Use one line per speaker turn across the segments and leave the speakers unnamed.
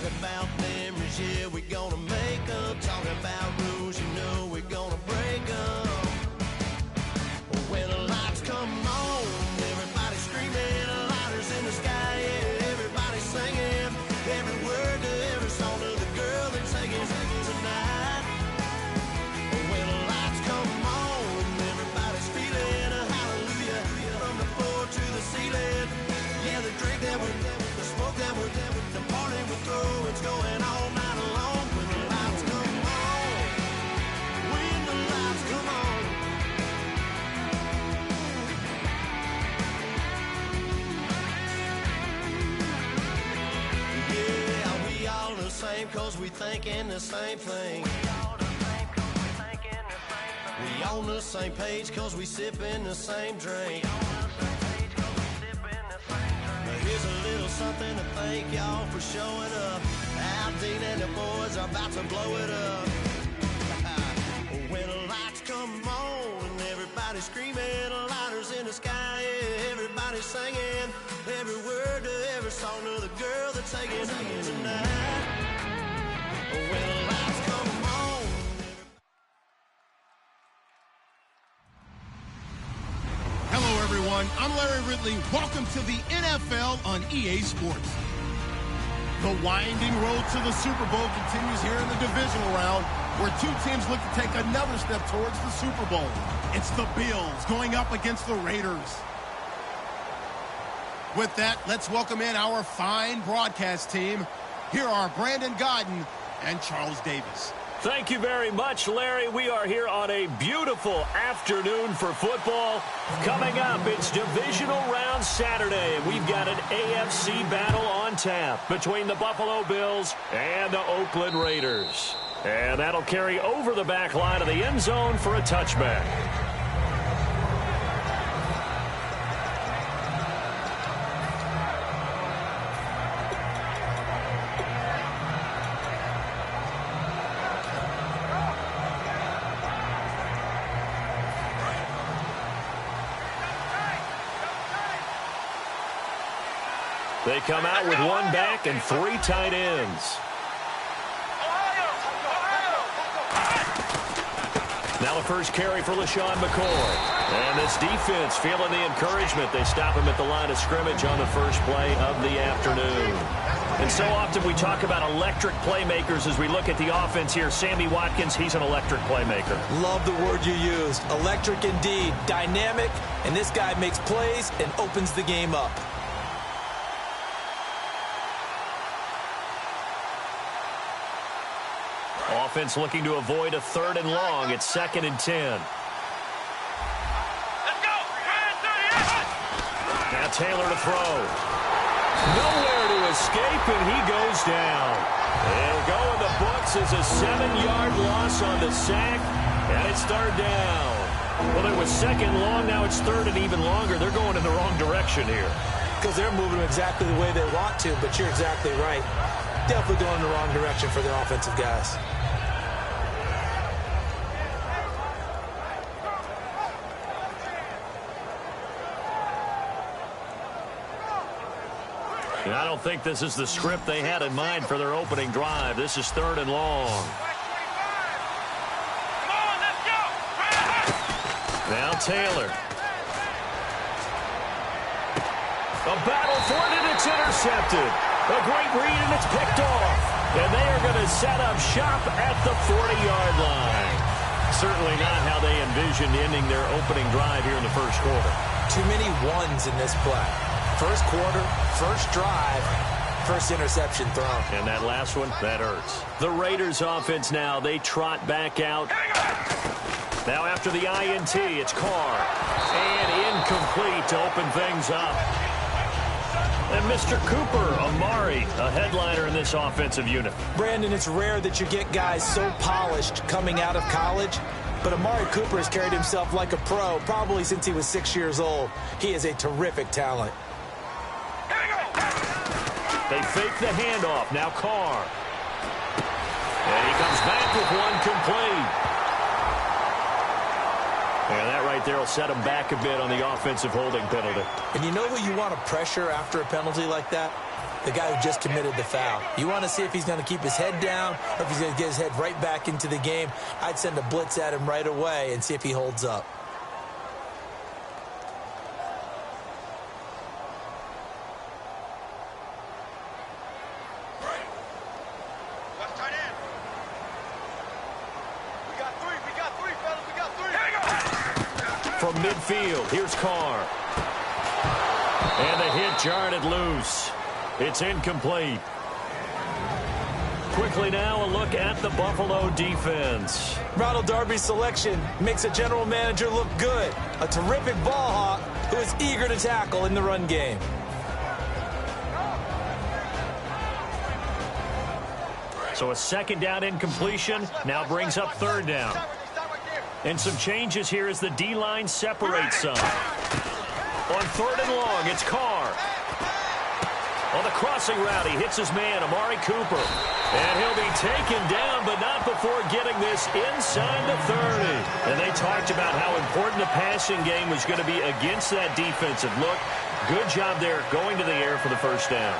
Talking about memories, yeah, we're gonna make them. Talking about rules, you know we're gonna break them. When the lights come on, everybody screaming, lighters in the sky, yeah, everybody singing. Every word to every song to the girl that's singing tonight. When the lights come on, everybody's feeling a hallelujah from the floor to the ceiling. Yeah, the drink that we're, the smoke that we're, the party we throw, it's going all night long. When the lights come on, when the lights come on. Yeah, we all the same cause we thinking the same thing. We on the same page cause we sipping the same drink. Now here's a little something to thank y'all for showing up. Al Dean and the boys are about to blow it up. When the lights come on and everybody's screaming, lighters in the sky, yeah, everybody's singing. Every word to every song to the girl that's singing tonight. When the lights come on.
Hello, everyone. I'm Larry Ridley. Welcome to the NFL on EA Sports. The winding road to the Super Bowl continues here in the divisional round, where two teams look to take another step towards the Super Bowl. It's the Bills going up against the Raiders. With that, let's welcome in our fine broadcast team. Here are Brandon Godden and Charles Davis.
Thank you very much, Larry. We are here on a beautiful afternoon for football. Coming up, it's divisional round Saturday, and we've got an AFC battle on tap between the Buffalo Bills and the Oakland Raiders. And that'll carry over the back line of the end zone for a touchback. They come out with one back and three tight ends. Now the first carry for LaShawn McCoy. And this defense feeling the encouragement. They stop him at the line of scrimmage on the first play of the afternoon. And so often we talk about electric playmakers as we look at the offense here. Sammy Watkins, he's an electric playmaker.
Love the word you used. Electric indeed. Dynamic. And this guy makes plays and opens the game up.
Offense looking to avoid a 3rd and long. It's 2nd and 10.
Let's go!
Now Taylor to throw. Nowhere to escape, and he goes down. It'll go in the books as a 7-yard loss on the sack, and it's 3rd down. Well, it was 2nd long. Now it's 3rd and even longer. They're going in the wrong direction here.
Because they're moving exactly the way they want to, but you're exactly right. Definitely going in the wrong direction for their offensive guys.
And I don't think this is the script they had in mind for their opening drive. This is 3rd and long.
Come on, let's go!
Now Taylor. A battle for it, and it's intercepted. A great read, and it's picked off. And they are going to set up shop at the 40-yard line. Certainly not how they envisioned ending their opening drive here in the first quarter.
Too many ones in this play. First quarter, first drive, first interception thrown.
And that last one, that hurts. The Raiders offense now, they trot back out. Now after the INT, it's Carr. And incomplete to open things up. And Mr. Cooper, Amari, a headliner in this offensive unit.
Brandon, it's rare that you get guys so polished coming out of college. But Amari Cooper has carried himself like a pro probably since he was 6 years old. He is a terrific talent.
They fake the handoff. Now Carr. And he comes back with one complete. And that right there will set him back a bit on the offensive holding penalty.
And you know who you want to pressure after a penalty like that? the guy who just committed the foul. You want to see if he's going to keep his head down or if he's going to get his head right back into the game. I'd send a blitz at him right away and see if he holds up.
From midfield, here's Carr. And the hit jarred it loose. It's incomplete. Quickly now, a look at the Buffalo defense.
Ronald Darby's selection makes a general manager look good. A terrific ball hawk who is eager to tackle in the run game.
So a second down incompletion now brings up third down. And some changes here as the D-line separates some. On third and long, it's Carr. On the crossing route, he hits his man, Amari Cooper. And he'll be taken down, but not before getting this inside the 30. And they talked about how important the passing game was going to be against that defensive look. Good job there going to the air for the first down.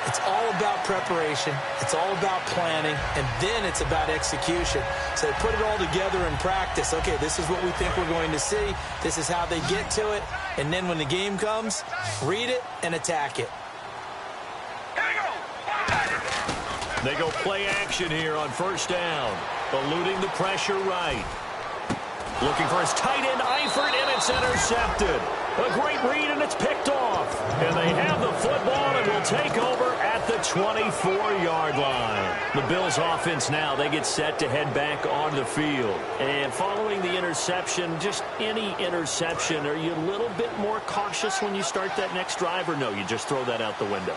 It's all about preparation. It's all about planning. And then it's about execution. So they put it all together in practice. Okay, this is what we think we're going to see. This is how they get to it. And then when the game comes, read it and attack it.
They go play action here on first down. Eluding the pressure right. Looking for his tight end, Eifert, and it's intercepted. A great read, and it's picked off. And they have the football and will take over at the 24-yard line. The Bills offense now, they get set to head back on the field. And following the interception, just any interception, are you a little bit more cautious when you start that next drive, or no, you just throw that out the window?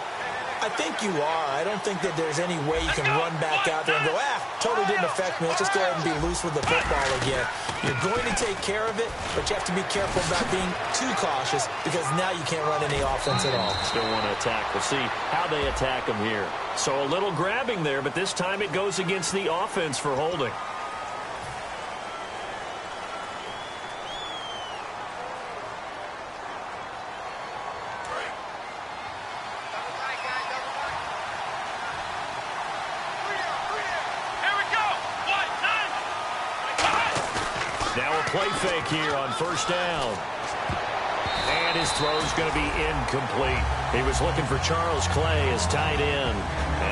I think you are. I don't think that there's any way you can run back out there and go, totally didn't affect me. Let's just go ahead and be loose with the football again. You're going to take care of it, but you have to be careful about being too cautious because now you can't run any offense at all.
Still want to attack. We'll see how they attack them here. So a little grabbing there, but this time it goes against the offense for holding. Play fake here on first down. And his throw's going to be incomplete. He was looking for Charles Clay as tight end.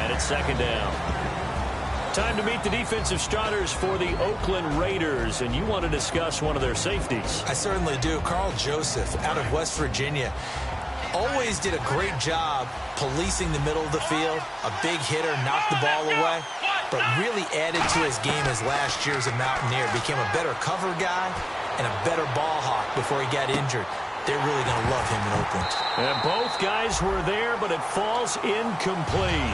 And it's second down. Time to meet the defensive starters for the Oakland Raiders. And you want to discuss one of their safeties.
I certainly do. Carl Joseph out of West Virginia. Always did a great job policing the middle of the field. A big hitter, knocked the ball away. But really added to his game his last year as a Mountaineer. Became a better cover guy and a better ball hawk before he got injured. They're really going to love him in Oakland.
And both guys were there, but it falls incomplete.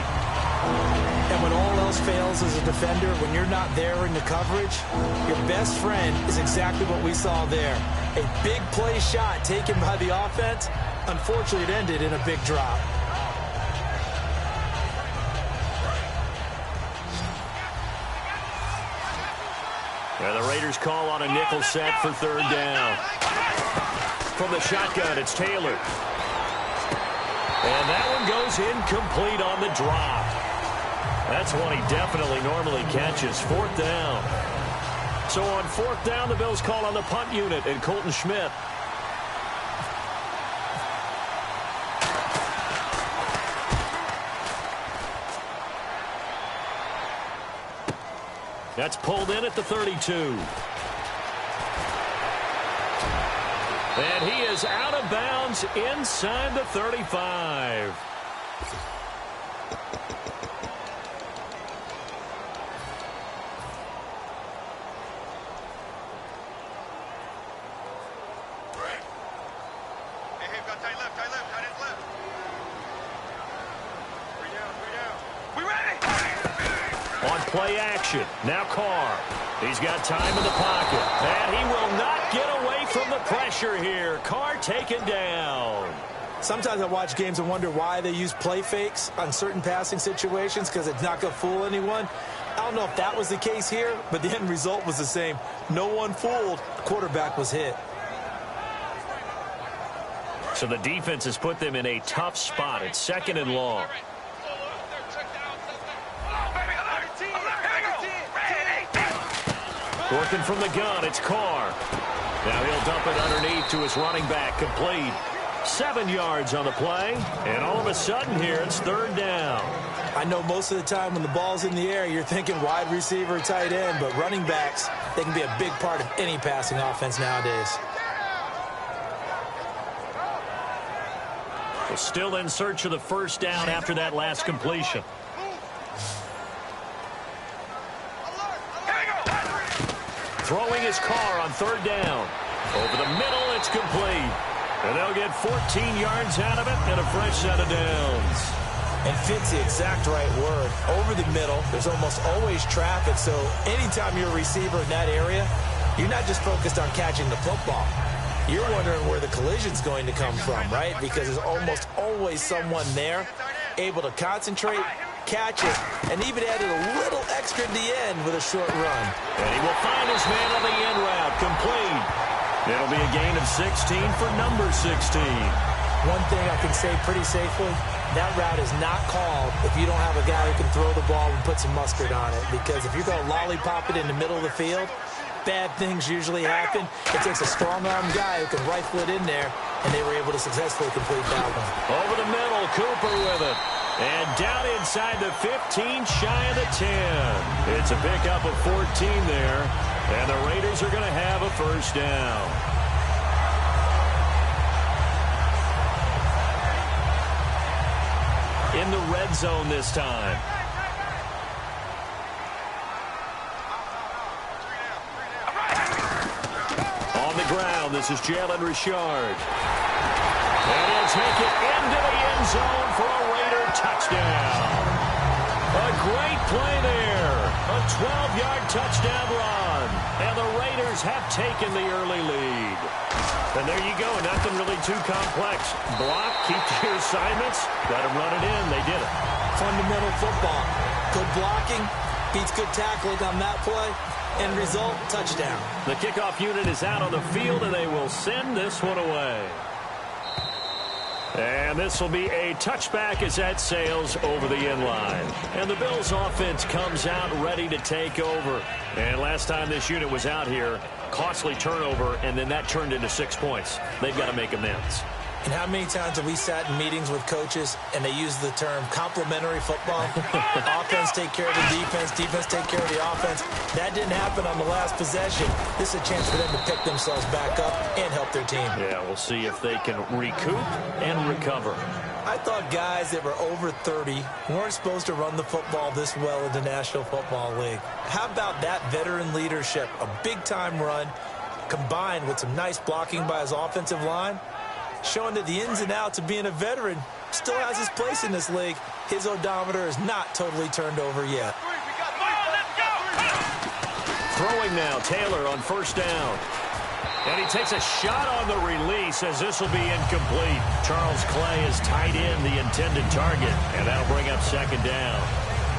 And when all else fails as a defender, when you're not there in the coverage, your best friend is exactly what we saw there. A big play shot taken by the offense. Unfortunately, it ended in a big drop.
And the Raiders call on a nickel set for third down. From the shotgun, it's Taylor. And that one goes incomplete on the drop. That's one he definitely normally catches. Fourth down. So on fourth down, the Bills call on the punt unit and Colton Schmidt. That's pulled in at the 32. And he is out of bounds inside the 35. Play action. Now Carr. He's got time in the pocket. And he will not get away from the pressure here. Carr taken down.
Sometimes I watch games and wonder why they use play fakes on certain passing situations because it's not going to fool anyone. I don't know if that was the case here, but the end result was the same. No one fooled. The quarterback was hit.
So the defense has put them in a tough spot. It's second and long. Working from the gun, it's Carr. Now he'll dump it underneath to his running back, complete. 7 yards on the play, and all of a sudden here, it's third down.
I know most of the time when the ball's in the air, you're thinking wide receiver, tight end, but running backs, they can be a big part of any passing offense nowadays.
Well, still in search of the first down after that last completion. Throwing his Carr on third down. Over the middle, it's complete. And they'll get 14 yards out of it and a fresh set of downs.
And fits the exact right word. Over the middle, there's almost always traffic, so anytime you're a receiver in that area, you're not just focused on catching the football. You're wondering where the collision's going to come from, right? Because there's almost always someone there able to concentrate, catch it, and even added a little extra at the end with a short run.
And he will find his man on the end route, complete. It'll be a gain of 16 for number 16.
One thing I can say pretty safely, that route is not called if you don't have a guy who can throw the ball and put some mustard on it. Because if you're going to lollipop it in the middle of the field, bad things usually happen. It takes a strong-arm guy who can rifle it in there, and they were able to successfully complete that one.
Over the middle, Cooper with it. And down inside the 15, shy of the 10. It's a pickup of 14 there, and the Raiders are going to have a first down. In the red zone this time. On the ground, this is Jalen Richard. And he'll take it into the end zone for a Raider touchdown. A great play there. A 12-yard touchdown run. And the Raiders have taken the early lead. And there you go. Nothing really too complex. Block, keep to your assignments. Let them run it in. They did it.
Fundamental football. Good blocking beats good tackling on that play. End result, touchdown.
The kickoff unit is out on the field, and they will send this one away. And this will be a touchback as that sails over the end line. And the Bills offense comes out ready to take over. And last time this unit was out here, costly turnover, and then that turned into 6 points. They've got to make amends.
And how many times have we sat in meetings with coaches and they use the term complementary football? Offense take care of the defense, defense take care of the offense. That didn't happen on the last possession. This is a chance for them to pick themselves back up and help their team.
Yeah, we'll see if they can recoup and recover.
I thought guys that were over 30 weren't supposed to run the football this well in the National Football League. How about that veteran leadership? A big-time run combined with some nice blocking by his offensive line, showing that the ins and outs of being a veteran still has his place in this league. His odometer is not totally turned over yet.
Throwing now, Taylor on first down. And he takes a shot on the release as this will be incomplete. Charles Clay has tied in the intended target, and that'll bring up second down.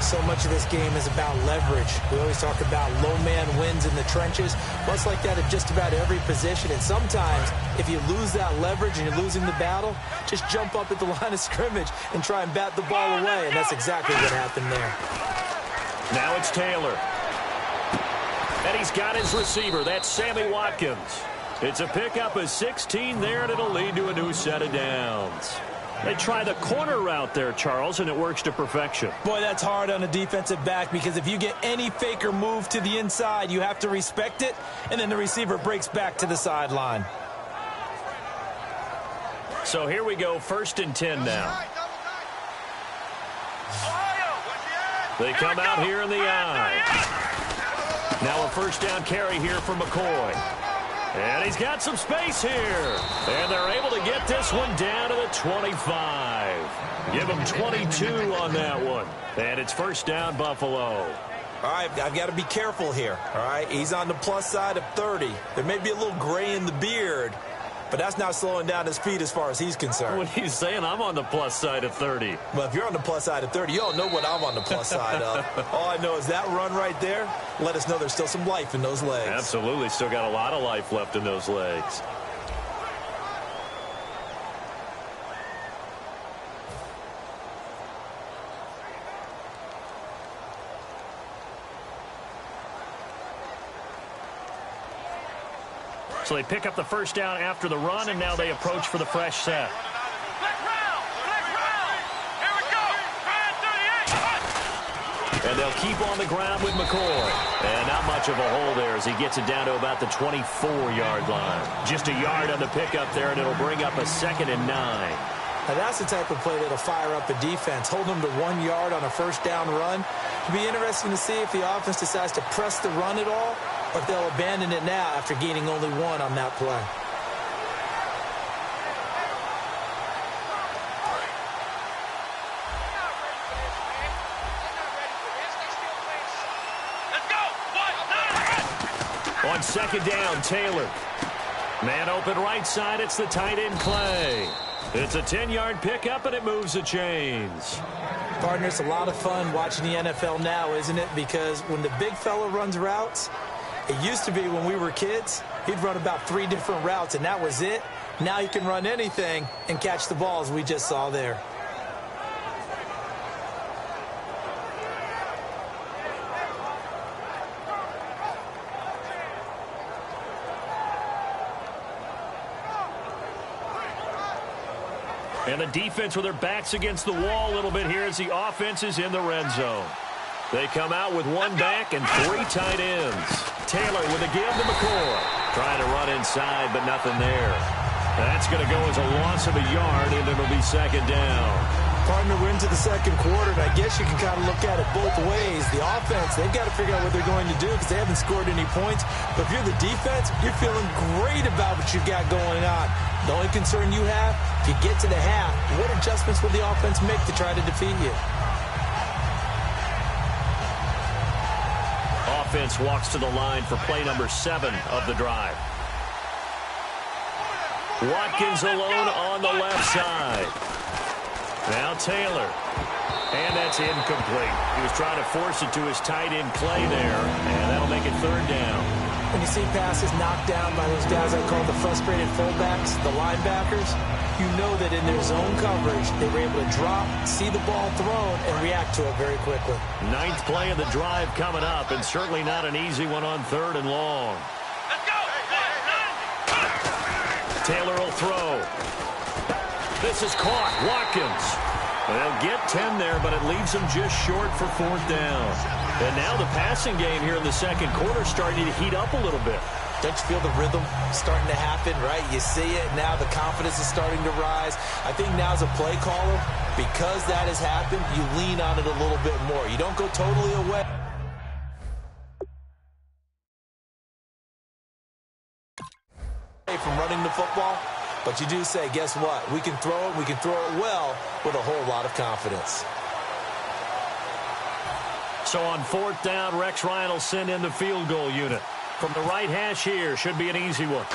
So much of this game is about leverage. We always talk about low man wins in the trenches. Well, it's like that at just about every position. And sometimes, if you lose that leverage and you're losing the battle, just jump up at the line of scrimmage and try and bat the ball away. And that's exactly what happened there.
Now it's Taylor. And he's got his receiver. That's Sammy Watkins. It's a pickup of 16 there, and it'll lead to a new set of downs. They try the corner route there, Charles, and it works to perfection.
Boy, that's hard on a defensive back because if you get any fake or move to the inside, you have to respect it, and then the receiver breaks back to the sideline.
So here we go, 1st and 10 now. They come out here in the eye. Now a first down carry here for McCoy. And he's got some space here. And they're able to get this one down to the 25. Give him 22 on that one. And it's first down, Buffalo.
All right, I've got to be careful here. All right, he's on the plus side of 30. There may be a little gray in the beard, but that's not slowing down his speed as far as he's concerned.
What are you saying? I'm on the plus side of 30.
Well, if you're on the plus side of 30, you don't know what I'm on the plus side of. All I know is that run right there let us know there's still some life in those legs.
Absolutely. Still got a lot of life left in those legs. So they pick up the first down after the run, and now they approach for the fresh set. And they'll keep on the ground with McCoy. And not much of a hole there as he gets it down to about the 24-yard line. Just a yard on the pickup there, and it'll bring up a 2nd and 9.
Now that's the type of play that'll fire up a defense. Hold them to 1 yard on a first down run. It'll be interesting to see if the offense decides to press the run at all, or if they'll abandon it now after gaining only 1 on that play.
On 2nd down, Taylor. Man open right side, it's the tight end play. It's a 10-yard pickup, and it moves the chains.
Partner, it's a lot of fun watching the NFL now, isn't it? Because when the big fella runs routes, it used to be when we were kids, he'd run about 3 different routes, and that was it. Now he can run anything and catch the balls we just saw there.
And the defense with their backs against the wall a little bit here as the offense is in the red zone. They come out with 1 back and 3 tight ends. Taylor with a give to McCoy. Trying to run inside, but nothing there. That's going to go as a loss of a yard, and it'll be 2nd down.
Partner, we're into the 2nd quarter, and I guess you can kind of look at it both ways. The offense, they've got to figure out what they're going to do because they haven't scored any points. But if you're the defense, you're feeling great about what you've got going on. The only concern you have, if you get to the half, what adjustments will the offense make to try to defeat you?
Offense walks to the line for play number 7 of the drive. Watkins alone on the left side. Now Taylor. And that's incomplete. He was trying to force it to his tight end play there, and that'll make it 3rd down.
When you see passes knocked down by those guys I call the frustrated fullbacks, the linebackers, you know that in their zone coverage, they were able to drop, see the ball thrown, and react to it very quickly.
9th play of the drive coming up, and certainly not an easy one on 3rd and long.
Let's go!
Taylor will throw. This is caught. Watkins. They'll get 10 there, but it leaves them just short for 4th down. And now the passing game here in the 2nd quarter starting to heat up a little bit.
Don't you feel the rhythm starting to happen, right? You see it. Now the confidence is starting to rise. I think now as a play caller, because that has happened, you lean on it a little bit more. You don't go totally away from running the football, but you do say, guess what? We can throw it. We can throw it well with a whole lot of confidence.
So on 4th down, Rex Ryan will send in the field goal unit. From the right hash here, should be an easy one.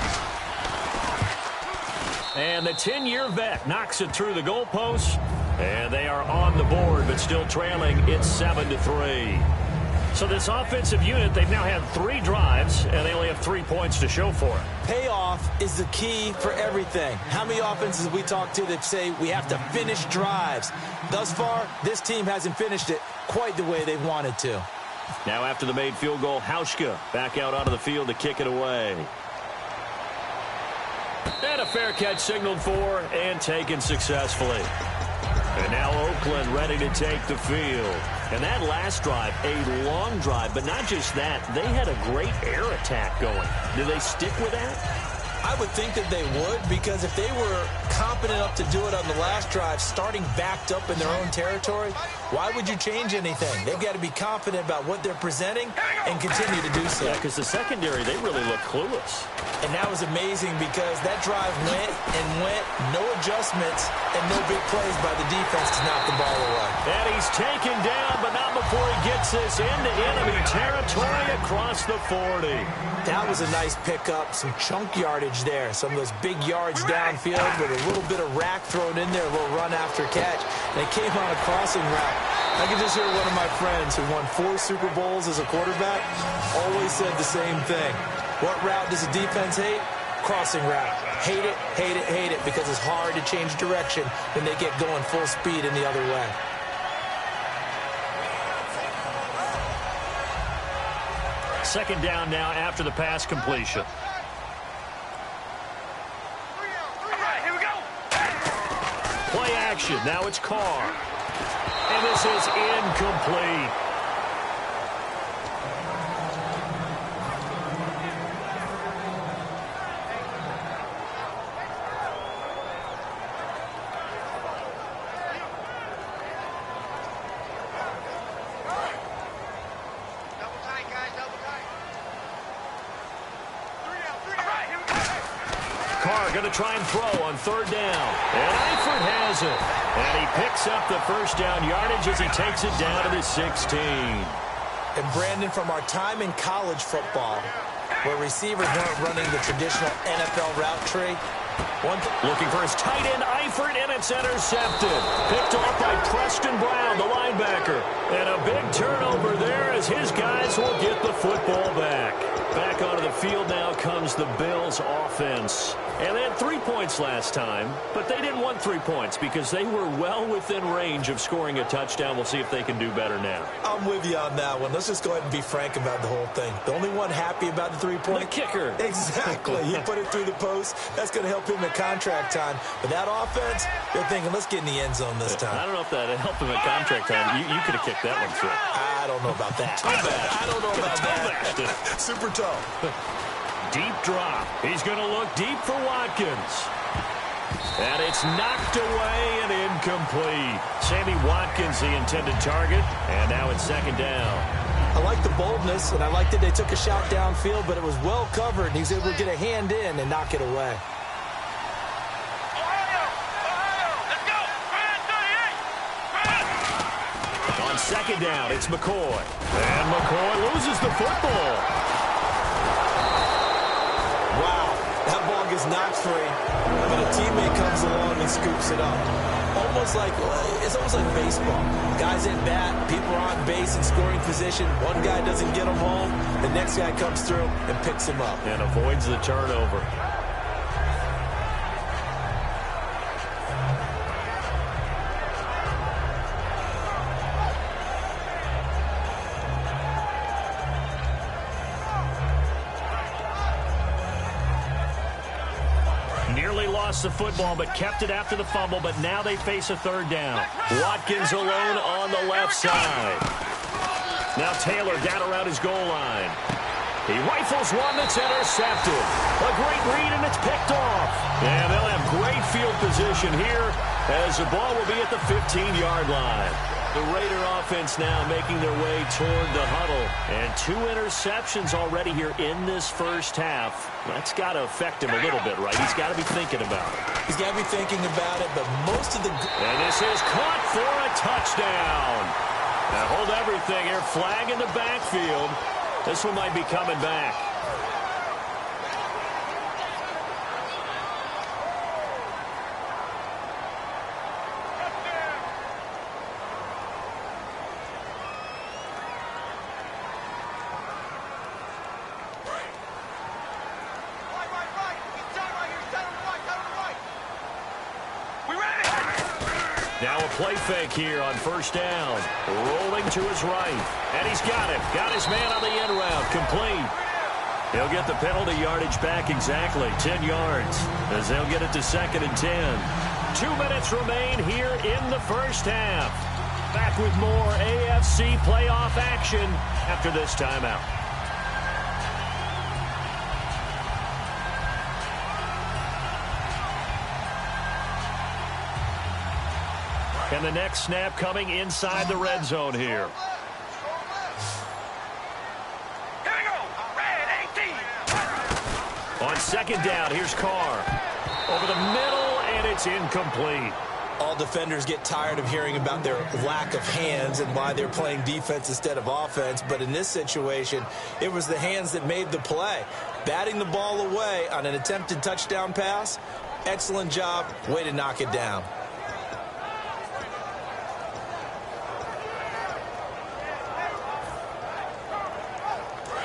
And the 10-year vet knocks it through the goalposts. And they are on the board, but still trailing. It's 7-3. So this offensive unit, they've now had 3 drives, and they only have 3 points to show for it.
Payoff is the key for everything. How many offenses have we talked to that say we have to finish drives? Thus far, this team hasn't finished it quite the way they wanted to.
Now after the made field goal, Hauschka back out onto the field to kick it away. And a fair catch signaled for and taken successfully. And now Oakland ready to take the field. And that last drive, a long drive, but not just that. They had a great air attack going. Do they stick with that?
I would think that they would, because if they were competent enough to do it on the last drive, starting backed up in their own territory, why would you change anything? They've got to be confident about what they're presenting and continue to do so.
Yeah, because the secondary, they really look clueless.
And that was amazing because that drive went and went, no adjustments, and no big plays by the defense to knock the ball away.
And he's taken down, but not before he gets this into enemy territory across the 40.
That was a nice pickup, some chunk yardage there. Some of those big yards downfield with a little bit of rack thrown in there, a little run after catch. And it came on a crossing route. I can just hear one of my friends who won 4 Super Bowls as a quarterback always said the same thing. What route does the defense hate? Crossing route. Hate it, hate it, hate it, because it's hard to change direction when they get going full speed in the other way.
Second down now after the pass completion. action. Now it's Carr. And this is incomplete. Going to try and throw on third down. And Eifert has it. And he picks up the first down yardage as he takes it down to the 16.
And Brandon, from our time in college football, where receivers weren't running the traditional NFL route tree.
Looking for his tight end, Eifert, and it's intercepted. Picked off by Preston Brown, the linebacker. And a big turnover there as his guys will get the football back. Back onto the field now comes the Bills offense. And they had 3 points last time, but they didn't want 3 points because they were well within range of scoring a touchdown. We'll see if they can do better now.
I'm with you on that one. Let's just go ahead and be frank about the whole thing. The only one happy about the 3-point?
The kicker.
Exactly. He put it through the post. That's going to help him at contract time. But that offense, they're thinking, let's get in the end zone this time.
I don't know if that helped him at contract time. You could have kicked that one through.
I don't know about that. I don't know about that. Super tough.
Deep drop. He's going to look deep for Watkins. And it's knocked away and incomplete. Sammy Watkins, the intended target. And now it's second down.
I like the boldness, and I like that they took a shot downfield, but it was well covered, and he's able to get a hand in and knock it away.
On second down, it's McCoy. And McCoy loses the football.
Wow, that ball gets knocked free, but a teammate comes along and scoops it up. It's almost like baseball. Guys at bat, people are on base in scoring position. One guy doesn't get him home, the next guy comes through and picks him up.
And avoids the turnover. The football, but kept it after the fumble, but now they face a third down. Watkins alone on the left side. Now Taylor down around his goal line. He rifles one that's intercepted. A great read, and it's picked off. And they'll have great field position here as the ball will be at the 15-yard line. The Raider offense now making their way toward the huddle. And 2 interceptions already here in this first half. That's got to affect him a little bit, right? He's got to be thinking about it.
He's got to be thinking about it, but most of the...
And this is caught for a touchdown. Now hold everything here. Flag in the backfield. This one might be coming back. Now a play fake here on first down. Rolling to his right. And he's got it. Got his man on the end route. Complete. He'll get the penalty yardage back exactly. 10 yards. As they'll get it to 2nd and 10. 2 minutes remain here in the first half. Back with more AFC playoff action after this timeout. And the next snap coming inside the red zone here. On second down, here's Carr. Over the middle, and it's incomplete.
All defenders get tired of hearing about their lack of hands and why they're playing defense instead of offense. But in this situation, it was the hands that made the play. Batting the ball away on an attempted touchdown pass. Excellent job. Way to knock it down.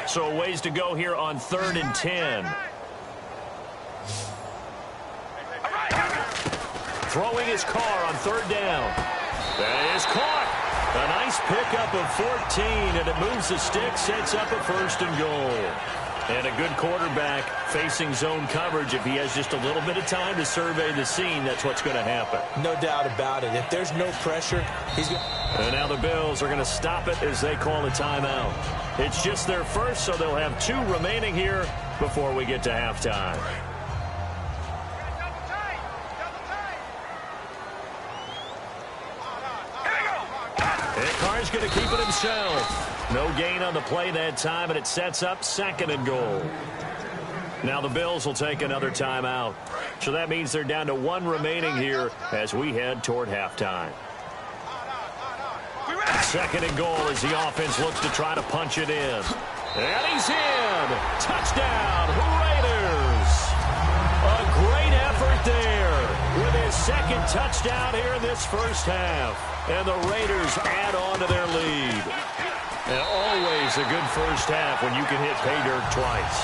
So ways to go here on 3rd and 10. Throwing his Carr on 3rd down. That is caught. A nice pickup of 14, and it moves the stick, sets up a 1st and goal. And a good quarterback facing zone coverage, if he has just a little bit of time to survey the scene, that's what's going to happen.
No doubt about it. If there's no pressure, he's going to...
And now the Bills are going to stop it as they call a timeout. It's just their first, so they'll have 2 remaining here before we get to halftime. And Carr's going to keep it himself. No gain on the play that time, and it sets up 2nd and goal. Now the Bills will take another timeout. So that means they're down to 1 remaining here as we head toward halftime. 2nd and goal as the offense looks to try to punch it in. And he's in. Touchdown, Raiders. A great effort there with his 2nd touchdown here in this first half. And the Raiders add on to their lead. And always a good first half when you can hit pay dirt twice.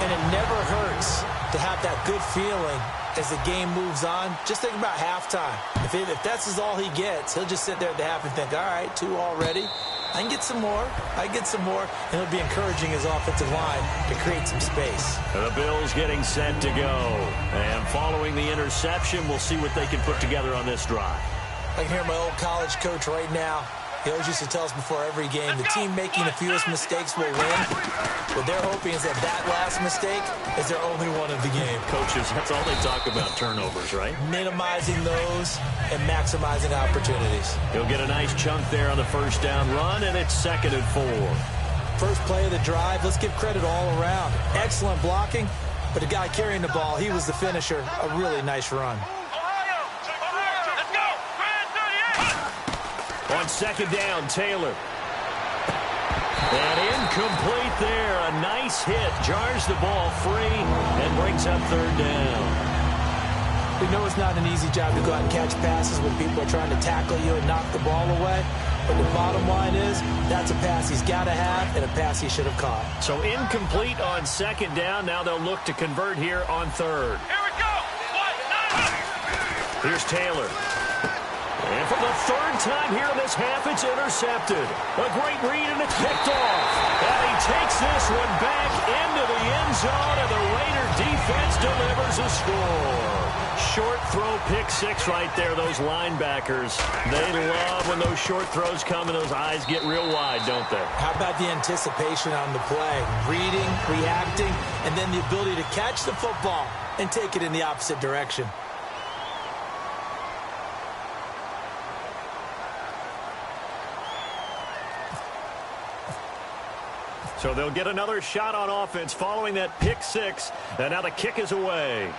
And it never hurts to have that good feeling as the game moves on. Just think about halftime. If that's all he gets, he'll just sit there at the half and think, all right, 2 already. I can get some more. I can get some more. And he'll be encouraging his offensive line to create some space.
And the Bills getting set to go. And following the interception, we'll see what they can put together on this drive.
I can hear my old college coach right now. He always used to tell us before every game, the team making the fewest mistakes will win. What they're hoping is that last mistake is their only one of the game.
Coaches, that's all they talk about, turnovers, right?
Minimizing those and maximizing opportunities.
He'll get a nice chunk there on the first down run, and it's 2nd and 4.
First play of the drive, let's give credit all around. Excellent blocking, but the guy carrying the ball, he was the finisher. A really nice run.
On 2nd down, Taylor. And incomplete there. A nice hit. Jars the ball free and brings up 3rd down.
We know it's not an easy job to go out and catch passes when people are trying to tackle you and knock the ball away. But the bottom line is, that's a pass he's got to have and a pass he should have caught.
So incomplete on 2nd down. Now they'll look to convert here on 3rd.
Here we go.
Here's Taylor. And for the 3rd time here in this half, it's intercepted. A great read, and it's picked off. And he takes this one back into the end zone, and the Raider defense delivers a score. Short throw, pick 6 right there, those linebackers. They love when those short throws come and those eyes get real wide, don't they?
How about the anticipation on the play? Reading, reacting, and then the ability to catch the football and take it in the opposite direction.
So they'll get another shot on offense following that pick 6. And now the kick is away.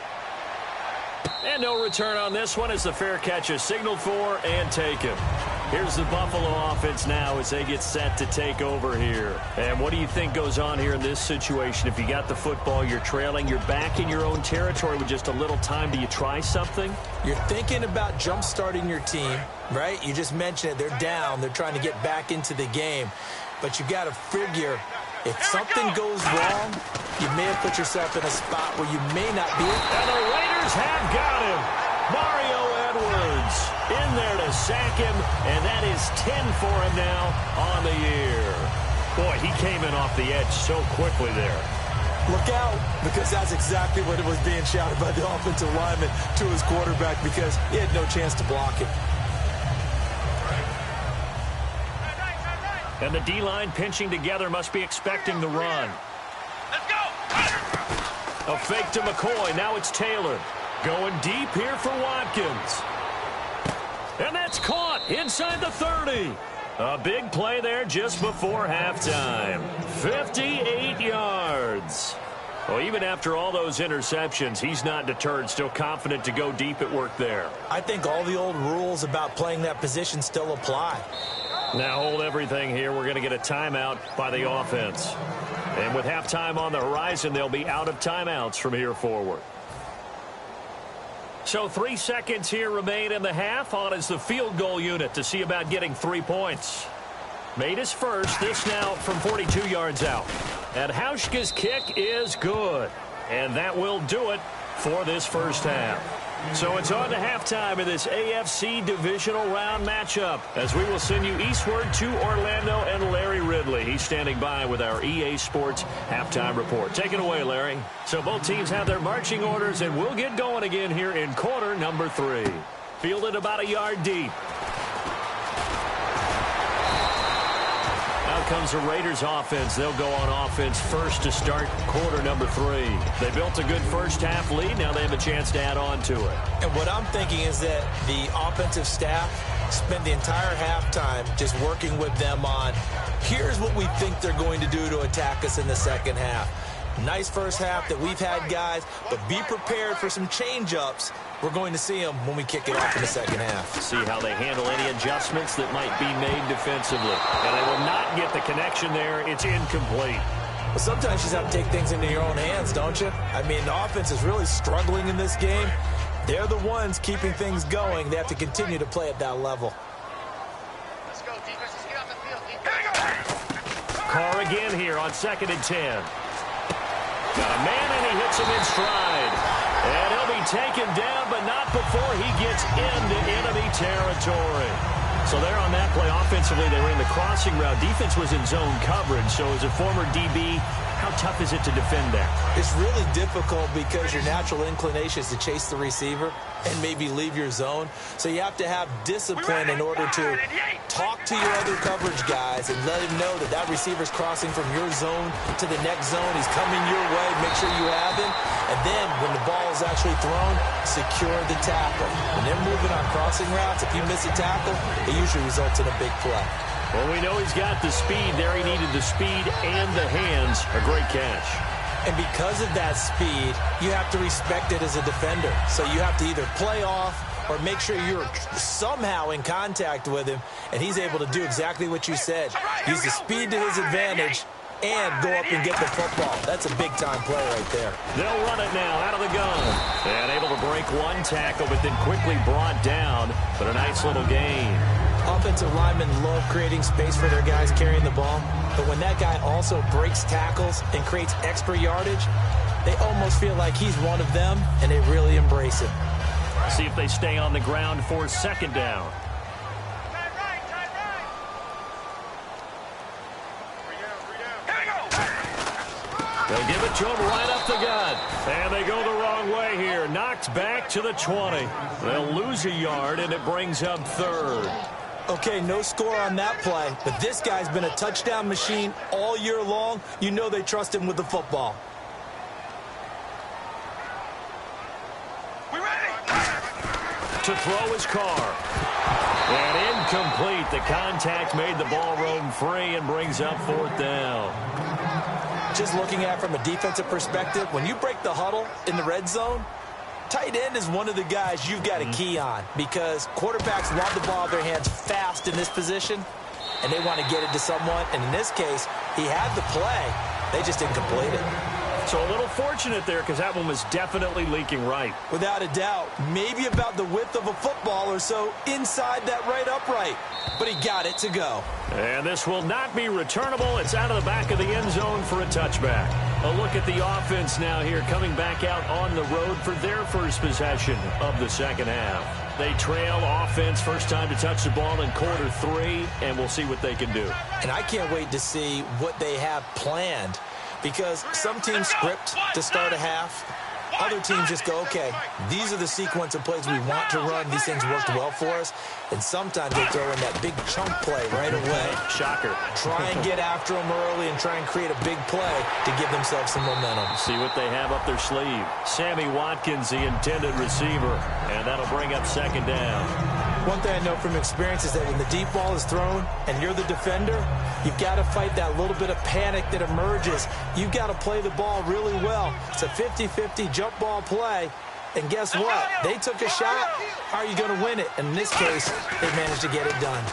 And no return on this one as the fair catch is signaled for and taken. Here's the Buffalo offense now as they get set to take over here. And what do you think goes on here in this situation? If you got the football, you're trailing, you're back in your own territory with just a little time. Do you try something?
You're thinking about jump-starting your team, right? You just mentioned it. They're down. They're trying to get back into the game. But you got to figure, if something goes wrong, you may have put yourself in a spot where you may not be.
And the Raiders have got him. Mario Edwards in there to sack him, and that is 10 for him now on the year. Boy, he came in off the edge so quickly there.
Look out, because that's exactly what it was being shouted by the offensive lineman to his quarterback, because he had no chance to block it.
And the D-line pinching together must be expecting the run.
Let's go.
A fake to McCoy. Now it's Taylor. Going deep here for Watkins. And that's caught inside the 30. A big play there just before halftime. 58 yards. Well, even after all those interceptions, he's not deterred, still confident to go deep at work there.
I think all the old rules about playing that position still apply.
Now hold everything here. We're going to get a timeout by the offense. And with halftime on the horizon, they'll be out of timeouts from here forward. So 3 seconds here remain in the half. On is the field goal unit to see about getting 3 points. Made his first. This now from 42 yards out. And Hauschka's kick is good. And that will do it for this first half. So it's on to halftime in this AFC divisional round matchup as we will send you eastward to Orlando and Larry Ridley. He's He's standing by with our EA Sports halftime report. Take it away, Larry. So both teams have their marching orders, and we'll get going again here in quarter number 3. Fielded about a yard deep. Out comes the Raiders offense. They'll go on offense first to start quarter number 3. They built a good first half lead. Now they have a chance to add on to it.
And what I'm thinking is that the offensive staff spent the entire halftime just working with them on, here's what we think they're going to do to attack us in the second half. Nice first half that we've had, guys, but be prepared for some change-ups. We're going to see them when we kick it off in the second half.
See how they handle any adjustments that might be made defensively. And they will not get the connection there. It's incomplete.
Well, sometimes you just have to take things into your own hands, don't you? I mean, the offense is really struggling in this game. They're the ones keeping things going. They have to continue to play at that level.
Let's go, defense. Let's get off the field.
Carr again here on 2nd and 10. Got a man, and he hits him in stride. And he'll be taken down, but not before he gets into enemy territory. So there on that play, offensively, they were in the crossing route. Defense was in zone coverage. So as a former DB, how tough is it to defend that?
It's really difficult because your natural inclination is to chase the receiver and maybe leave your zone. So you have to have discipline in order to talk to your other coverage guys and let him know that that receiver's crossing from your zone to the next zone. He's coming your way. Make sure you have him. And then when the ball is actually thrown, secure the tackle. When they're moving on crossing routes, if you miss a tackle, it usually results in a big play.
Well, we know he's got the speed there. He needed the speed and the hands. A great catch.
And because of that speed, you have to respect it as a defender. So you have to either play off or make sure you're somehow in contact with him, and he's able to do exactly what you said. Use the speed to his advantage and go up and get the football. That's a big-time play right there.
They'll run it now out of the gun. And able to break one tackle, but then quickly brought down. But a nice little gain.
Offensive linemen love creating space for their guys carrying the ball, but when that guy also breaks tackles and creates extra yardage, they almost feel like he's one of them, and they really embrace it.
See if they stay on the ground for 2nd down. They'll give it to him right up the gut. And they go the wrong way here. Knocked back to the 20. They'll lose a yard, and it brings up 3rd.
Okay, no score on that play, but this guy's been a touchdown machine all year long. You know they trust him with the football.
We ready?
To throw his Carr. And incomplete. The contact made the ball roam free and brings up 4th down.
Just looking at it from a defensive perspective, when you break the huddle in the red zone, tight end is one of the guys you've got a key on because quarterbacks love the ball in their hands fast in this position, and they want to get it to someone. And in this case, he had the play. They just didn't complete it.
So a little fortunate there because that one was definitely leaking right.
Without a doubt, maybe about the width of a football or so inside that right upright. But he got it to go.
And this will not be returnable. It's out of the back of the end zone for a touchback. A look at the offense now here coming back out on the road for their first possession of the second half. They trail offense first time to touch the ball in quarter 3, and we'll see what they can do.
And I can't wait to see what they have planned because some teams script to start a half. Other teams just go, okay, these are the sequence of plays we want to run. These things worked well for us. And sometimes they throw in that big chunk play right away.
Shocker.
Try and get after them early and try and create a big play to give themselves some momentum.
See what they have up their sleeve. Sammy Watkins, the intended receiver. And that'll bring up 2nd down.
One thing I know from experience is that when the deep ball is thrown and you're the defender, you've got to fight that little bit of panic that emerges. You've got to play the ball really well. It's a 50-50 jump ball play. And guess what? They took a shot. How are you going to win it? And in this case, they managed to get it done.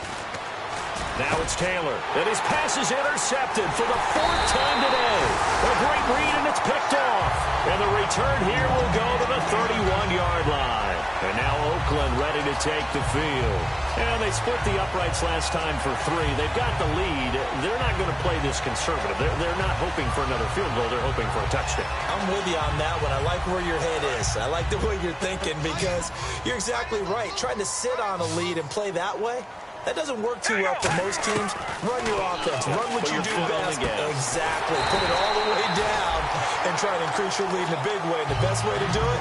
Now it's Taylor. And his pass is intercepted for the 4th time today. A great read, and it's picked off. And the return here will go to the 31-yard line. And now Oakland ready to take the field. And they split the uprights last time for 3. They've got the lead. They're not going to play this conservative. They're not hoping for another field goal. They're hoping for a touchdown.
I'm with you on that one. I like where your head is. I like the way you're thinking because you're exactly right. Trying to sit on a lead and play that way, That doesn't work too well for most teams. Run your offense. Run what you do best. Exactly. Put it all the way down and try to increase your lead in a big way. And the best way to do it,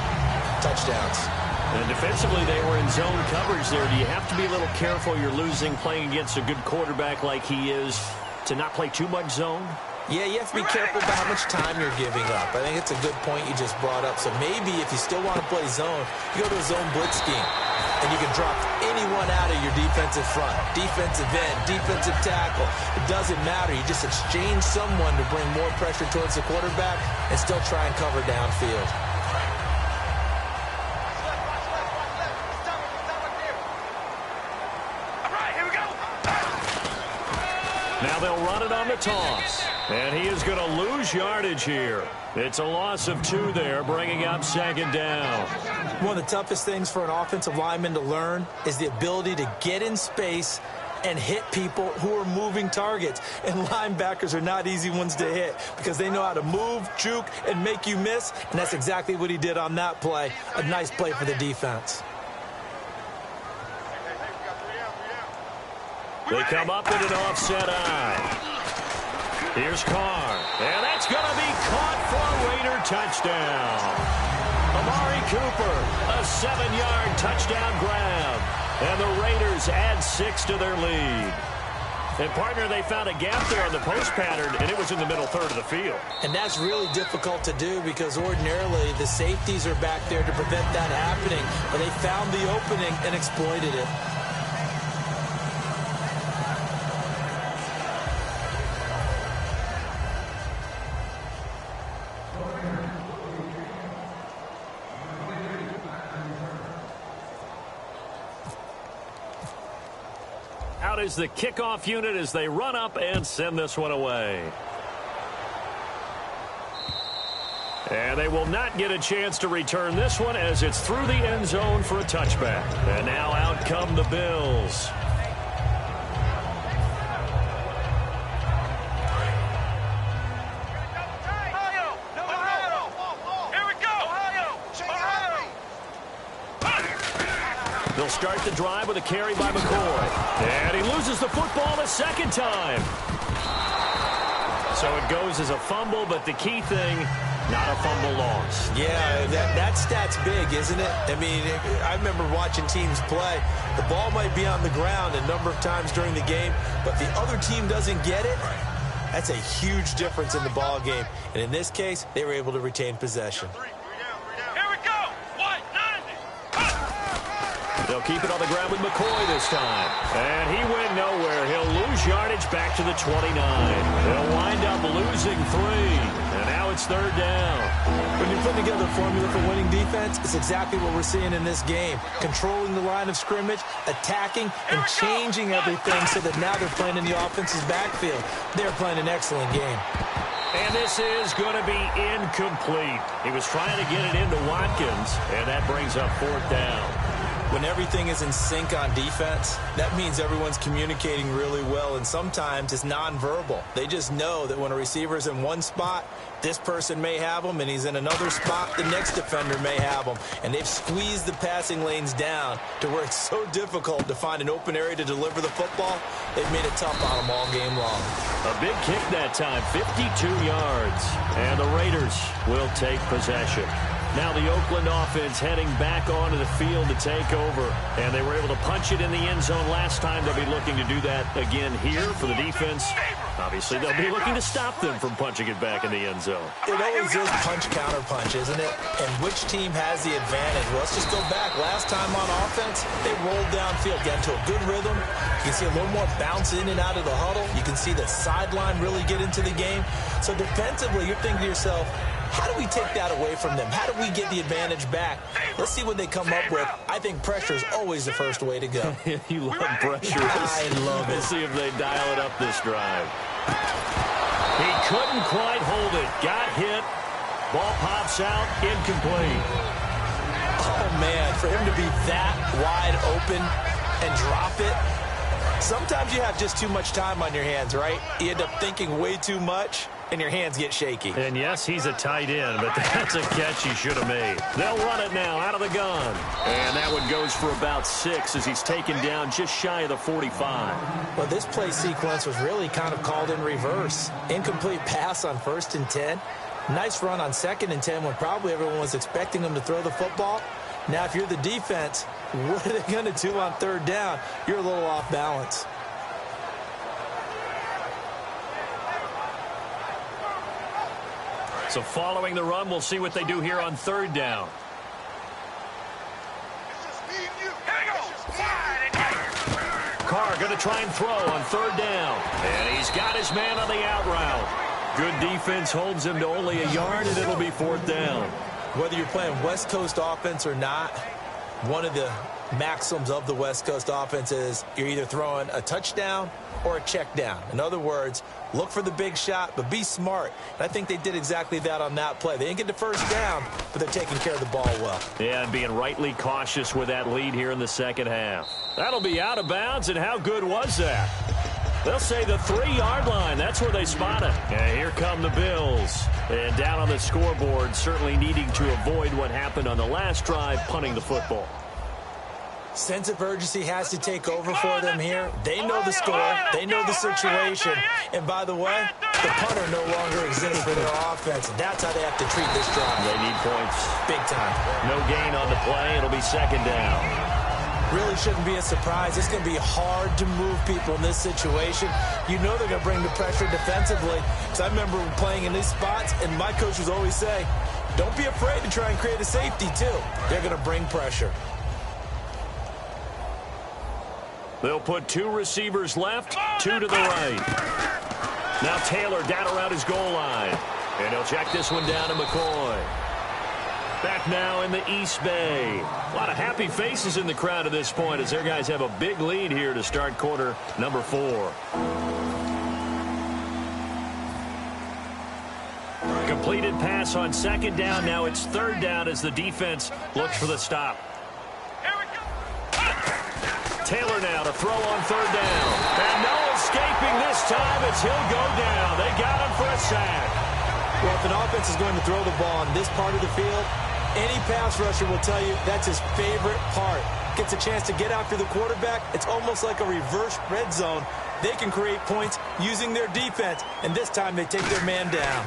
touchdowns.
And defensively, they were in zone coverage there. Do you have to be a little careful? You're losing playing against a good quarterback like he is to not play too much zone?
Yeah, you have to be careful about how much time you're giving up. I think it's a good point you just brought up. So maybe if you still want to play zone, you go to a zone blitz scheme. And you can drop anyone out of your defensive front. Defensive end, defensive tackle. It doesn't matter. You just exchange someone to bring more pressure towards the quarterback and still try and cover downfield.
Now they'll run it on the toss. And he is going to lose yardage here. It's a loss of 2 there, bringing up second down.
One of the toughest things for an offensive lineman to learn is the ability to get in space and hit people who are moving targets. And linebackers are not easy ones to hit because they know how to move, juke, and make you miss. And that's exactly what he did on that play. A nice play for the defense.
They come up in an offset eye. Here's Carr. And that's going to be caught for a Raider touchdown. Amari Cooper, a 7-yard touchdown grab. And the Raiders add 6 to their lead. And, partner, they found a gap there on the post pattern, and it was in the middle third of the field.
And that's really difficult to do because ordinarily the safeties are back there to prevent that happening. But they found the opening and exploited it.
Out is the kickoff unit as they run up and send this one away. And they will not get a chance to return this one as it's through the end zone for a touchback. And now out come the Bills. They'll start the drive with a carry by McCoy. And he loses the football a second time. So it goes as a fumble, but the key thing, not a fumble loss.
Yeah, that stat's big, isn't it? I mean, I remember watching teams play. The ball might be on the ground a number of times during the game, but if the other team doesn't get it, that's a huge difference in the ball game. And in this case, they were able to retain possession.
They'll keep it on the ground with McCoy this time. And he went nowhere. He'll lose yardage back to the 29. They'll wind up losing 3. And now it's third down.
When you put together a formula for winning defense, it's exactly what we're seeing in this game. Controlling the line of scrimmage, attacking, and changing everything so that now they're playing in the offense's backfield. They're playing an excellent game.
And this is going to be incomplete. He was trying to get it into Watkins, and that brings up fourth down.
When everything is in sync on defense, that means everyone's communicating really well, and sometimes it's nonverbal. They just know that when a receiver's in one spot, this person may have him, and he's in another spot, the next defender may have him. And they've squeezed the passing lanes down to where it's so difficult to find an open area to deliver the football. They've made it tough on them all game long.
A big kick that time, 52 yards. And the Raiders will take possession. Now the Oakland offense heading back onto the field to take over. And they were able to punch it in the end zone last time. They'll be looking to do that again here for the defense. Obviously, they'll be looking to stop them from punching it back in the end zone.
It always is punch-counter-punch, isn't it? And which team has the advantage? Well, let's just go back. Last time on offense, they rolled downfield, got into a good rhythm. You can see a little more bounce in and out of the huddle. You can see the sideline really get into the game. So defensively, you're thinking to yourself, how do we take that away from them? How do we get the advantage back? Let's see what they come up with. I think pressure is always the first way to go.
You love pressure.
I love it.
Let's see if they dial it up this drive. He couldn't quite hold it. Got hit. Ball pops out. Incomplete.
Oh, man, for him to be that wide open and drop it. Sometimes you have just too much time on your hands, right? You end up thinking way too much, and your hands get shaky.
And yes, he's a tight end, but that's a catch he should have made. They'll run it now out of the gun. And that one goes for about 6 as he's taken down just shy of the 45.
Well, this play sequence was really kind of called in reverse. Incomplete pass on 1st and 10. Nice run on 2nd and 10 when probably everyone was expecting him to throw the football. Now, if you're the defense, what are they going to do on 3rd down? You're a little off balance.
So following the run, we'll see what they do here on 3rd down. Carr going to try and throw on 3rd down. And he's got his man on the out route. Good defense holds him to only a yard, and it'll be 4th down.
Whether you're playing West Coast offense or not, one of the maxims of the West Coast offense is you're either throwing a touchdown or a check down. In other words, look for the big shot, but be smart. And I think they did exactly that on that play. They didn't get the 1st down, but they're taking care of the ball well.
Yeah, and being rightly cautious with that lead here in the 2nd half. That'll be out of bounds, and how good was that? They'll say the 3-yard line. That's where they spot it. And here come the Bills. And down on the scoreboard, certainly needing to avoid what happened on the last drive, punting the football.
Sense of urgency has to take over for them here. They know the score. They know the situation. And by the way, the punter no longer exists for their offense. That's how they have to treat this drive.
They need points.
Big time.
No gain on the play. It'll be 2nd down.
Really shouldn't be a surprise. It's going to be hard to move people in this situation. You know they're going to bring the pressure defensively. Because I remember playing in these spots, and my coaches always say, don't be afraid to try and create a safety, too. They're going to bring pressure.
They'll put 2 receivers left, 2 to the right. Now Taylor down around his goal line. And he'll check this one down to McCoy. Back now in the East Bay. A lot of happy faces in the crowd at this point as their guys have a big lead here to start quarter number 4. Completed pass on 2nd down. Now it's 3rd down as the defense looks for the stop. Taylor now to throw on 3rd down. And no escaping this time as he'll go down. They got him for a sack.
Well, if an offense is going to throw the ball on this part of the field, any pass rusher will tell you that's his favorite part. Gets a chance to get after the quarterback. It's almost like a reverse red zone. They can create points using their defense, and this time they take their man down.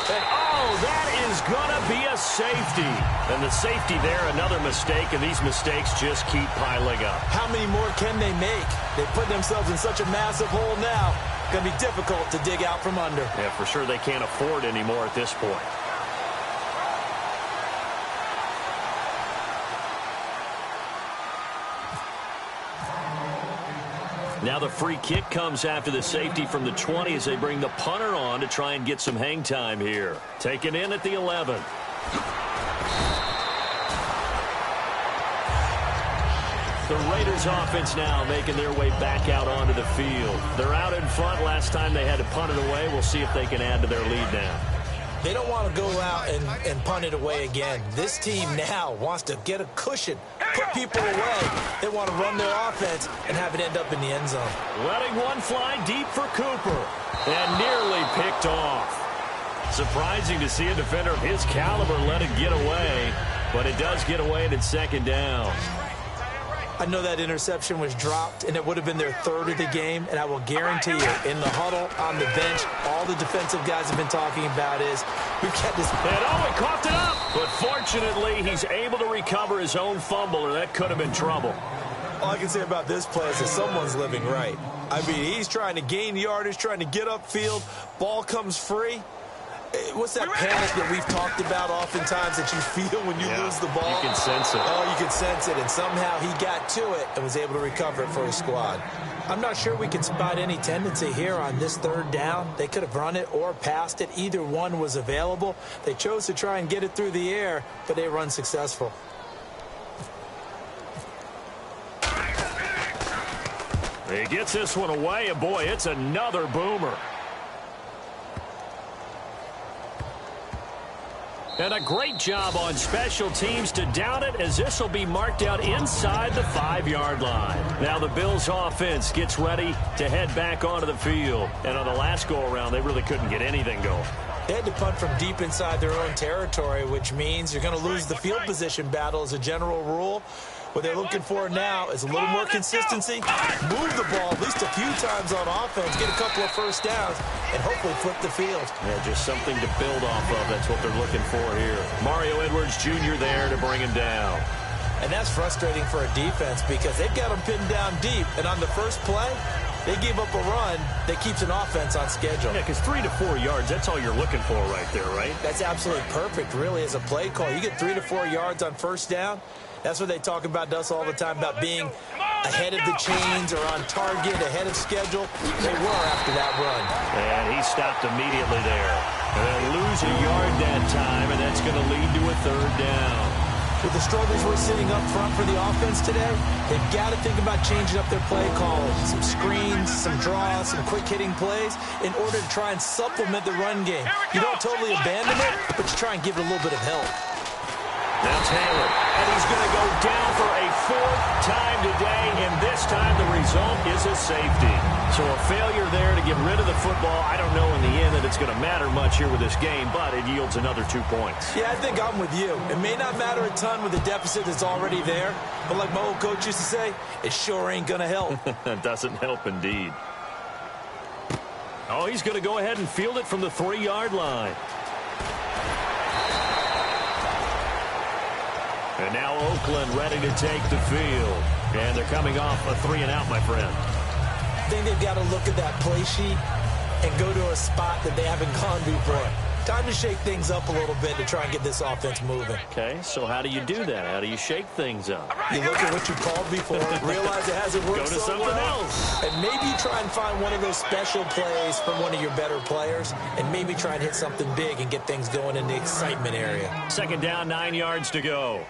And, oh, that is going to be a safety. And the safety there, another mistake, and these mistakes just keep piling up.
How many more can they make? They put themselves in such a massive hole now. Going to be difficult to dig out from under.
Yeah, for sure they can't afford anymore at this point. Now the free kick comes after the safety from the 20 as they bring the punter on to try and get some hang time here. Taken in at the 11. The Raiders offense now making their way back out onto the field. They're out in front. Last time they had to punt it away. We'll see if they can add to their lead now.
They don't want to go out and punt it away again. This team now wants to get a cushion, put people away. They want to run their offense and have it end up in the end zone.
Letting one fly deep for Cooper. And nearly picked off. Surprising to see a defender of his caliber let it get away. But it does get away and it's 2nd down.
I know that interception was dropped, and it would have been their 3rd of the game, and I will guarantee you, in the huddle, on the bench, all the defensive guys have been talking about is, we've got this.
And oh, he coughed it up. But fortunately, he's able to recover his own fumble, or that could have been trouble.
All I can say about this play is that someone's living right. I mean, he's trying to gain yardage, trying to get upfield. Ball comes free. What's that panic that we've talked about oftentimes that you feel when you lose the ball?
You can sense it.
Oh, you can sense it. And somehow he got to it and was able to recover it for his squad. I'm not sure we can spot any tendency here on this 3rd down. They could have run it or passed it. Either one was available. They chose to try and get it through the air, but they were unsuccessful.
He gets this one away, and boy, it's another boomer. And a great job on special teams to down it, as this will be marked out inside the 5-yard line. Now the Bills offense gets ready to head back onto the field. And on the last go-around, they really couldn't get anything going.
They had to punt from deep inside their own territory, which means you're going to lose the field position battle as a general rule. What they're looking for now is a little more consistency, move the ball at least a few times on offense, get a couple of first downs, and hopefully flip the field.
Yeah, just something to build off of. That's what they're looking for here. Mario Edwards Jr. there to bring him down.
And that's frustrating for a defense because they've got them pinned down deep, and on the first play, they gave up a run that keeps an offense on schedule.
Yeah, because 3 to 4 yards, that's all you're looking for right there, right?
That's absolutely perfect, really, as a play call. You get 3 to 4 yards on first down. That's what they talk about to us all the time, about being ahead of the chains or on target, ahead of schedule. They were after that run.
And he stopped immediately there. And they'll lose a yard that time, and that's going to lead to a 3rd down.
With the struggles we're seeing up front for the offense today, they've got to think about changing up their play call. Some screens, some draws, some quick-hitting plays in order to try and supplement the run game. You don't totally abandon it, but you try and give it a little bit of help.
Now Taylor, and he's going to go down for a 4th time today, and this time the result is a safety. So a failure there to get rid of the football. I don't know in the end that it's going to matter much here with this game, but it yields another 2 points.
Yeah, I think I'm with you. It may not matter a ton with the deficit that's already there, but like my old coach used to say, it sure ain't going to help.
It doesn't help indeed. Oh, he's going to go ahead and field it from the 3-yard line. And now Oakland ready to take the field. And they're coming off a 3-and-out, my friend.
I think they've got to look at that play sheet and go to a spot that they haven't gone before. Time to shake things up a little bit to try and get this offense moving.
Okay, so how do you do that? How do you shake things up?
You look at what you called before, realize it hasn't worked
Go to
so
something
well,
else.
and maybe try and find one of those special plays from one of your better players, and maybe try and hit something big and get things going in the excitement area.
2nd down, 9 yards to go.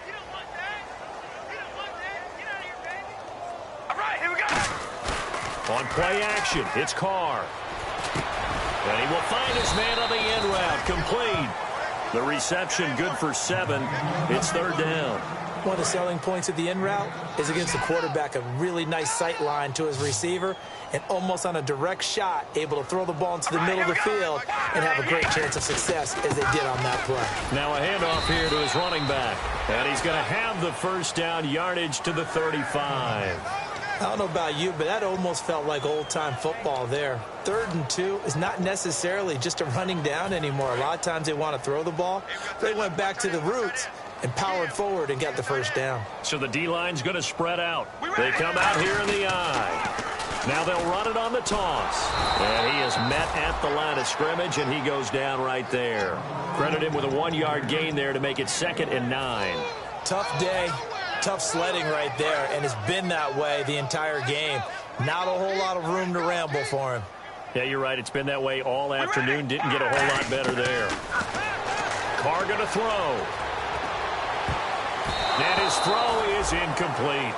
On play action, it's Carr. And he will find his man on the end route, complete. The reception good for 7. It's 3rd down.
One of the selling points of the end route is against the quarterback, a really nice sight line to his receiver, and almost on a direct shot, able to throw the ball into the middle of the field and have a great chance of success as they did on that play.
Now a handoff here to his running back. And he's going to have the 1st down, yardage to the 35.
I don't know about you, but that almost felt like old-time football there. 3rd and 2 is not necessarily just a running down anymore. A lot of times they want to throw the ball. They went back to the roots and powered forward and got the 1st down.
So the D-line's going to spread out. They come out here in the I. Now they'll run it on the toss. And he is met at the line of scrimmage, and he goes down right there. Credit him with a 1-yard gain there to make it 2nd and 9.
Tough day. Tough sledding right there, and it's been that way the entire game. Not a whole lot of room to ramble for him.
Yeah, you're right. It's been that way all afternoon. Didn't get a whole lot better there. Carr going to throw. And his throw is incomplete.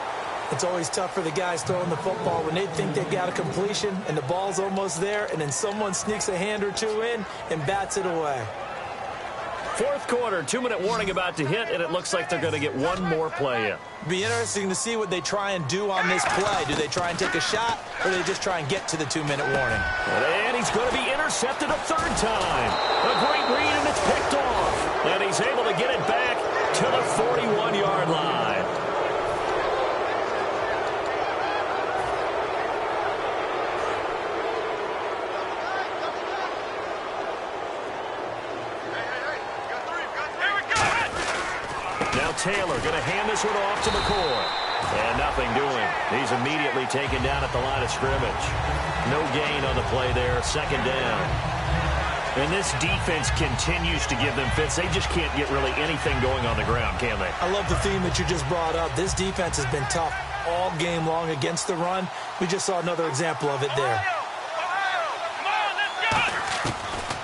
It's always tough for the guys throwing the football when they think they got a completion and the ball's almost there, and then someone sneaks a hand or two in and bats it away.
4th quarter, 2-minute warning about to hit, and it looks like they're going to get one more play in.
Be interesting to see what they try and do on this play. Do they try and take a shot, or do they just try and get to the 2-minute warning?
And he's going to be intercepted a 3rd time. A great read, and it's picked off. And he's able to get it back to the 41-yard line. Now Taylor going to hand this one off to McCoy. And nothing doing. He's immediately taken down at the line of scrimmage. No gain on the play there. 2nd down. And this defense continues to give them fits. They just can't get really anything going on the ground, can they?
I love the theme that you just brought up. This defense has been tough all game long against the run. We just saw another example of it there.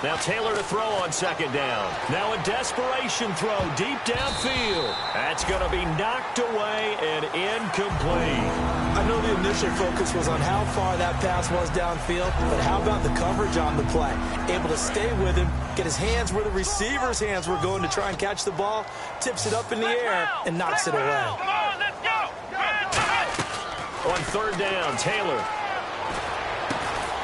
Now Taylor to throw on second down. Now a desperation throw deep downfield. That's going to be knocked away and incomplete.
I know the initial focus was on how far that pass was downfield, but how about the coverage on the play? Able to stay with him, get his hands where the receiver's hands were going to try and catch the ball, tips it up in the air, and knocks it away.
Come on, let's go.
On third down, Taylor.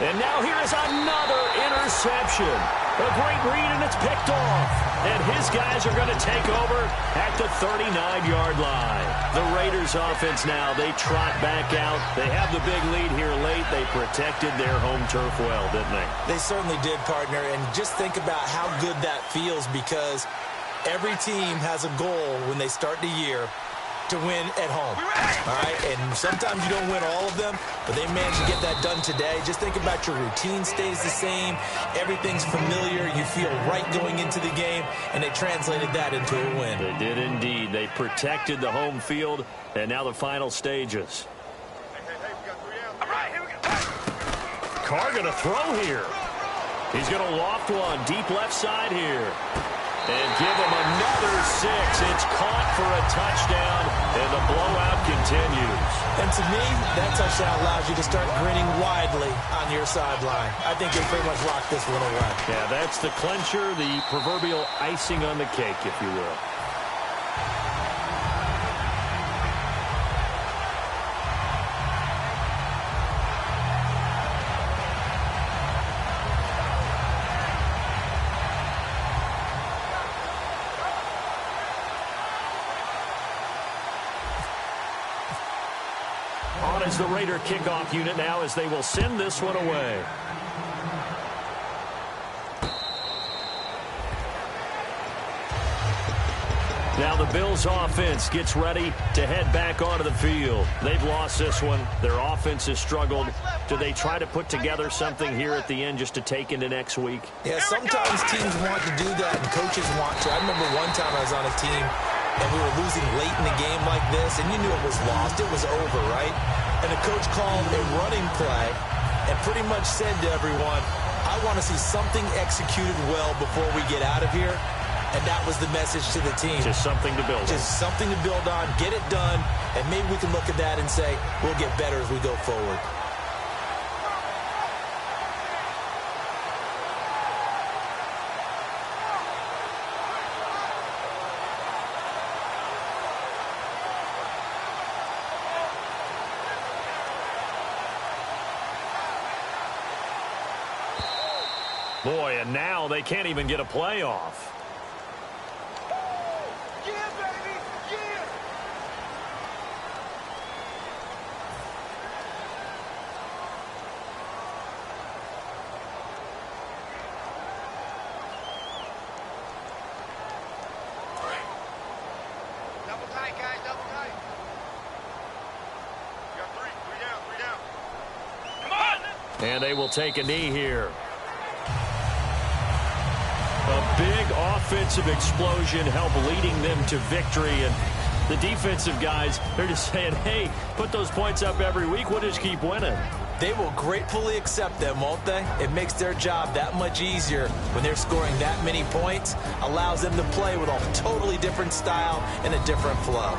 And now here is another interception. A great read, and it's picked off. And his guys are going to take over at the 39-yard line. The Raiders offense now, they trot back out. They have the big lead here late. They protected their home turf well, didn't they?
They certainly did, partner. And just think about how good that feels, because every team has a goal when they start the year to win at home. All right, and sometimes you don't win all of them, but they managed to get that done today. Just think about your routine stays the same. Everything's familiar. You feel right going into the game, and they translated that into a win.
They did indeed. They protected the home field, and now the final stages.
All right, here we go.
Carr going to throw here. He's going to loft one deep left side here. And give him another 6. It's caught for a touchdown, and the blowout continues.
And to me, that touchdown allows you to start grinning widely on your sideline. I think they pretty much locked this one away.
Yeah, that's the clincher, the proverbial icing on the cake, if you will. On is the Raider kickoff unit now as they will send this one away. Now the Bills offense gets ready to head back onto the field. They've lost this one. Their offense has struggled. Do they try to put together something here at the end just to take into next week?
Yeah, sometimes teams want to do that and coaches want to. I remember one time I was on a team and we were losing late in the game like this, and you knew it was lost. It was over, right? And the coach called a running play and pretty much said to everyone, I want to see something executed well before we get out of here. And that was the message to the team.
Just something to build on.
Just something to build on, get it done, and maybe we can look at that and say, we'll get better as we go forward.
Boy, and now they can't even get a playoff.
Yeah, baby, yeah. Double tight, guys, double tight. You got three down. Come on!
And they will take a knee here. A big offensive explosion helped leading them to victory. And the defensive guys, they're just saying, hey, put those points up every week. We'll just keep winning.
They will gratefully accept them, won't they? It makes their job that much easier when they're scoring that many points. Allows them to play with a totally different style and a different flow.